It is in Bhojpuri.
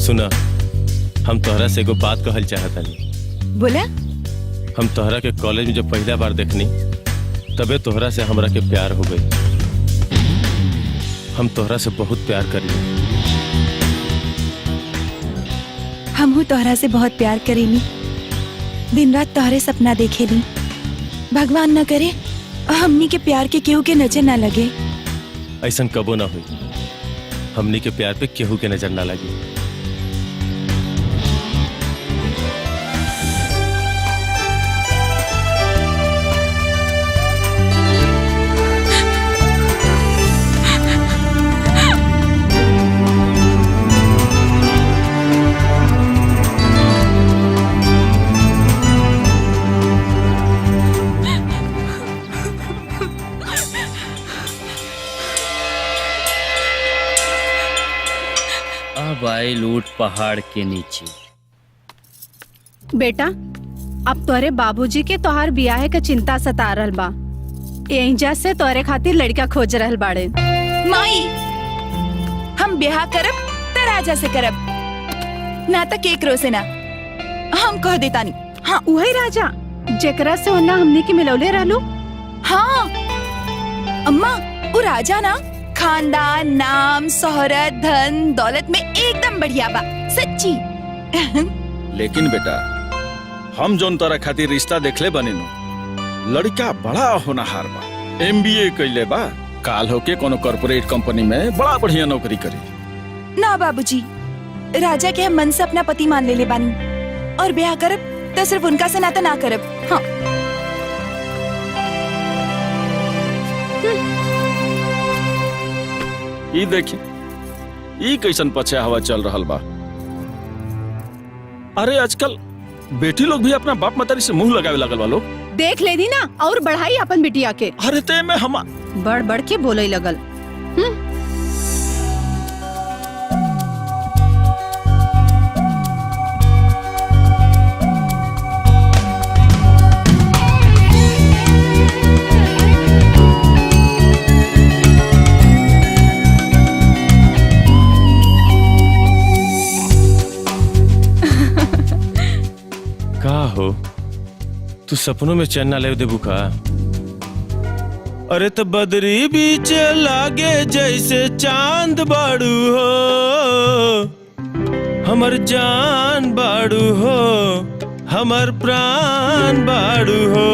सुना, हम तोहरा से एगो बात कहल चाहतानी। बोला। हम तोहरा के कॉलेज में जब पहला बार देखनी तबे तोहरा से हमरा के प्यार हो गई। हम तोहरा से बहुत प्यार करी। हमहू तोहरा से बहुत प्यार करेनी, दिन रात तोहरे सपना देखेली। भगवान न करे हमनी के प्यार के केहू के नजर ना लगे। ऐसा कबो ना हुई, हमनी के प्यार पे केहू के नजर ना लगी। अब आई लूट पहाड़ के नीचे। बेटा, अब तोरे बाबूजी के तोहार बियाह के चिंता सता रहल बा। एहिजा से तोरे खातिर लड़का खोज रहल बाड़े। माई, हम ब्याह करब त राजा से करब, ना त केकरो से ना। हम कह देतानी। हाँ, उहे राजा जेकरा से ओना हमनी के मिलौले रहलू। हाँ अम्मा, वो राजा ना खानदान, नाम, शोहरत, धन दौलत में एकदम बढ़िया बा, सच्ची। लेकिन बेटा, हम जोन तोरा खातिर रिश्ता देखले बनेनु, लड़का बड़ा होनहार बा, MBA कइले बा, काल होके कोनो कॉर्पोरेट कंपनी में बड़ा बढ़िया नौकरी करी। ना बाबूजी, राजा के हम मन से अपना पति मान लेले बानी, और ब्याह करब तो सिर्फ उनका से नाता ना करब। हाँ। ई देखी, ई कैसन पछे हवा चल रहल बा। अरे आजकल बेटी लोग भी अपना बाप मतारी से मुंह लगावे लागल बा लोग। देख लेनी ना और बढ़ाई अपन बिटिया के। अरे ते में हम बढ़ बढ़ के बोले लगल। का हो, तू सपनों में चैन ना ले देबू का? अरे तो बदरी बीच लागे जैसे चांद बाड़ू हो, हमर जान बाड़ू हो, हमर प्राण बाड़ू हो।